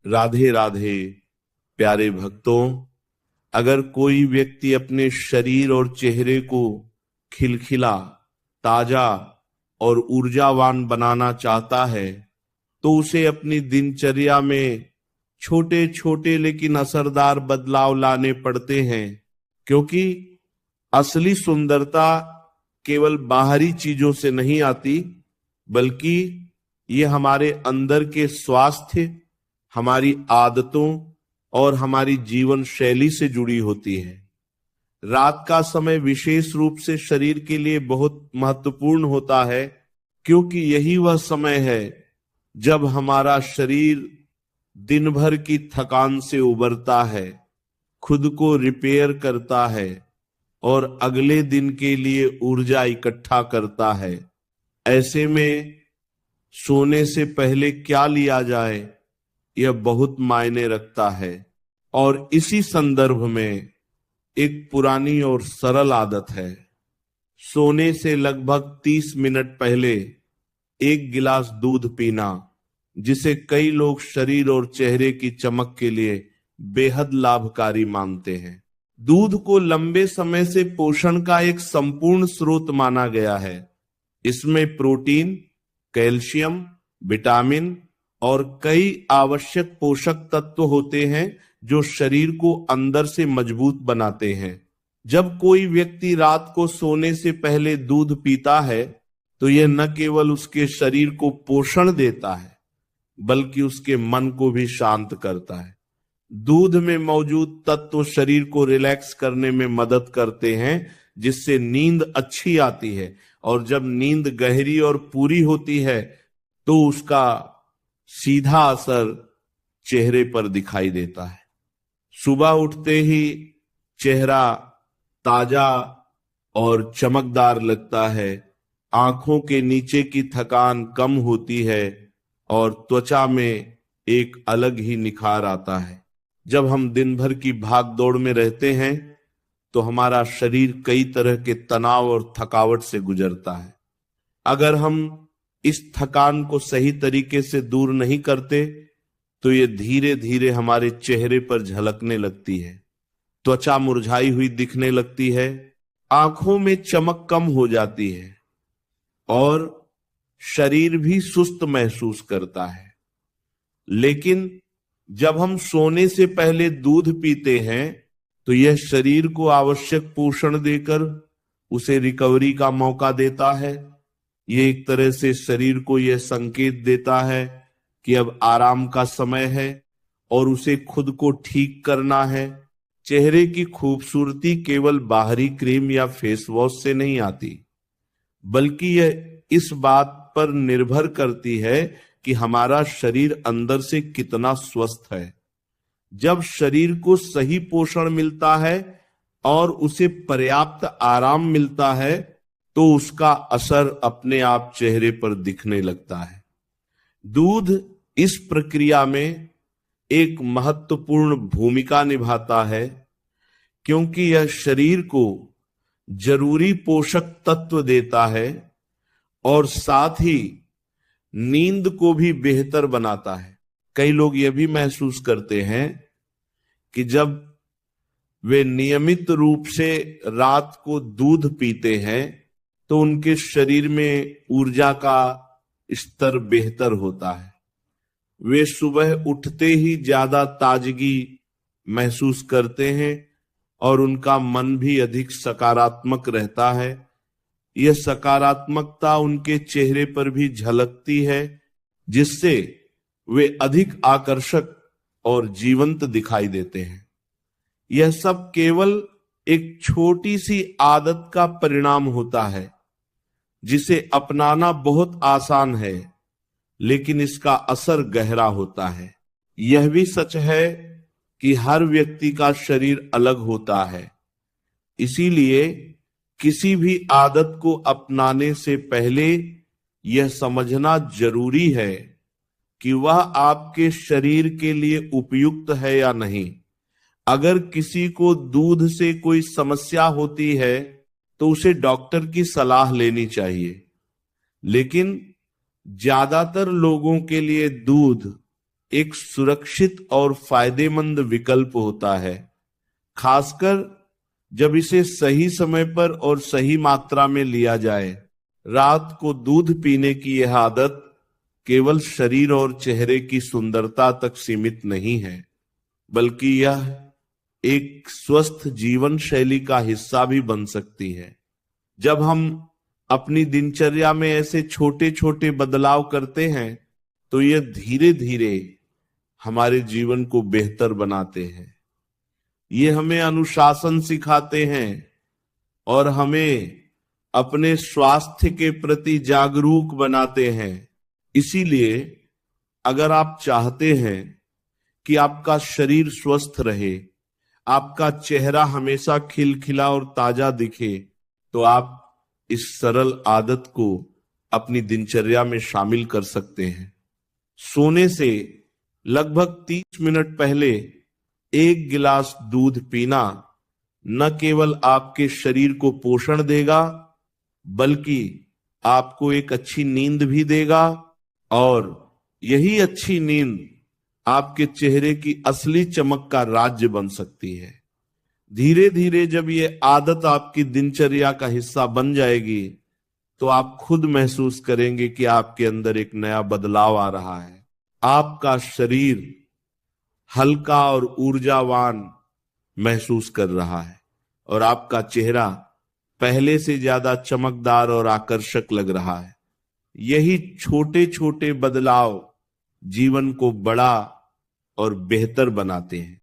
राधे राधे प्यारे भक्तों, अगर कोई व्यक्ति अपने शरीर और चेहरे को खिलखिला, ताजा और ऊर्जावान बनाना चाहता है तो उसे अपनी दिनचर्या में छोटे छोटे लेकिन असरदार बदलाव लाने पड़ते हैं, क्योंकि असली सुंदरता केवल बाहरी चीजों से नहीं आती, बल्कि ये हमारे अंदर के स्वास्थ्य, हमारी आदतों और हमारी जीवन शैली से जुड़ी होती है। रात का समय विशेष रूप से शरीर के लिए बहुत महत्वपूर्ण होता है, क्योंकि यही वह समय है जब हमारा शरीर दिन भर की थकान से उबरता है, खुद को रिपेयर करता है और अगले दिन के लिए ऊर्जा इकट्ठा करता है। ऐसे में सोने से पहले क्या लिया जाए, यह बहुत मायने रखता है। और इसी संदर्भ में एक पुरानी और सरल आदत है। सोने से लगभग 30 मिनट पहले एक गिलास दूध पीना, जिसे कई लोग शरीर और चेहरे की चमक के लिए बेहद लाभकारी मानते हैं। दूध को लंबे समय से पोषण का एक संपूर्ण स्रोत माना गया है। इसमें प्रोटीन, कैल्शियम, विटामिन और कई आवश्यक पोषक तत्व होते हैं जो शरीर को अंदर से मजबूत बनाते हैं। जब कोई व्यक्ति रात को सोने से पहले दूध पीता है तो यह न केवल उसके शरीर को पोषण देता है, बल्कि उसके मन को भी शांत करता है। दूध में मौजूद तत्व शरीर को रिलैक्स करने में मदद करते हैं, जिससे नींद अच्छी आती है। और जब नींद गहरी और पूरी होती है तो उसका सीधा असर चेहरे पर दिखाई देता है। सुबह उठते ही चेहरा ताजा और चमकदार लगता है, आंखों के नीचे की थकान कम होती है और त्वचा में एक अलग ही निखार आता है। जब हम दिन भर की भाग दौड़ में रहते हैं तो हमारा शरीर कई तरह के तनाव और थकावट से गुजरता है। अगर हम इस थकान को सही तरीके से दूर नहीं करते तो ये धीरे धीरे हमारे चेहरे पर झलकने लगती है। त्वचा मुरझाई हुई दिखने लगती है, आंखों में चमक कम हो जाती है और शरीर भी सुस्त महसूस करता है। लेकिन जब हम सोने से पहले दूध पीते हैं तो यह शरीर को आवश्यक पोषण देकर उसे रिकवरी का मौका देता है। ये एक तरह से शरीर को यह संकेत देता है कि अब आराम का समय है और उसे खुद को ठीक करना है। चेहरे की खूबसूरती केवल बाहरी क्रीम या फेस वॉश से नहीं आती, बल्कि यह इस बात पर निर्भर करती है कि हमारा शरीर अंदर से कितना स्वस्थ है। जब शरीर को सही पोषण मिलता है और उसे पर्याप्त आराम मिलता है तो उसका असर अपने आप चेहरे पर दिखने लगता है। दूध इस प्रक्रिया में एक महत्वपूर्ण भूमिका निभाता है, क्योंकि यह शरीर को जरूरी पोषक तत्व देता है और साथ ही नींद को भी बेहतर बनाता है। कई लोग यह भी महसूस करते हैं कि जब वे नियमित रूप से रात को दूध पीते हैं तो उनके शरीर में ऊर्जा का स्तर बेहतर होता है। वे सुबह उठते ही ज्यादा ताजगी महसूस करते हैं और उनका मन भी अधिक सकारात्मक रहता है। यह सकारात्मकता उनके चेहरे पर भी झलकती है, जिससे वे अधिक आकर्षक और जीवंत दिखाई देते हैं। यह सब केवल एक छोटी सी आदत का परिणाम होता है, जिसे अपनाना बहुत आसान है, लेकिन इसका असर गहरा होता है। यह भी सच है कि हर व्यक्ति का शरीर अलग होता है, इसीलिए किसी भी आदत को अपनाने से पहले यह समझना जरूरी है कि वह आपके शरीर के लिए उपयुक्त है या नहीं। अगर किसी को दूध से कोई समस्या होती है तो उसे डॉक्टर की सलाह लेनी चाहिए, लेकिन ज्यादातर लोगों के लिए दूध एक सुरक्षित और फायदेमंद विकल्प होता है, खासकर जब इसे सही समय पर और सही मात्रा में लिया जाए। रात को दूध पीने की यह आदत केवल शरीर और चेहरे की सुंदरता तक सीमित नहीं है, बल्कि यह एक स्वस्थ जीवन शैली का हिस्सा भी बन सकती है। जब हम अपनी दिनचर्या में ऐसे छोटे छोटे बदलाव करते हैं तो ये धीरे धीरे हमारे जीवन को बेहतर बनाते हैं। ये हमें अनुशासन सिखाते हैं और हमें अपने स्वास्थ्य के प्रति जागरूक बनाते हैं। इसीलिए अगर आप चाहते हैं कि आपका शरीर स्वस्थ रहे, आपका चेहरा हमेशा खिलखिला और ताजा दिखे, तो आप इस सरल आदत को अपनी दिनचर्या में शामिल कर सकते हैं। सोने से लगभग 30 मिनट पहले 1 गिलास दूध पीना न केवल आपके शरीर को पोषण देगा, बल्कि आपको एक अच्छी नींद भी देगा, और यही अच्छी नींद आपके चेहरे की असली चमक का राज्य बन सकती है। धीरे धीरे जब ये आदत आपकी दिनचर्या का हिस्सा बन जाएगी तो आप खुद महसूस करेंगे कि आपके अंदर एक नया बदलाव आ रहा है। आपका शरीर हल्का और ऊर्जावान महसूस कर रहा है और आपका चेहरा पहले से ज्यादा चमकदार और आकर्षक लग रहा है। यही छोटे छोटे बदलाव जीवन को बड़ा और बेहतर बनाते हैं।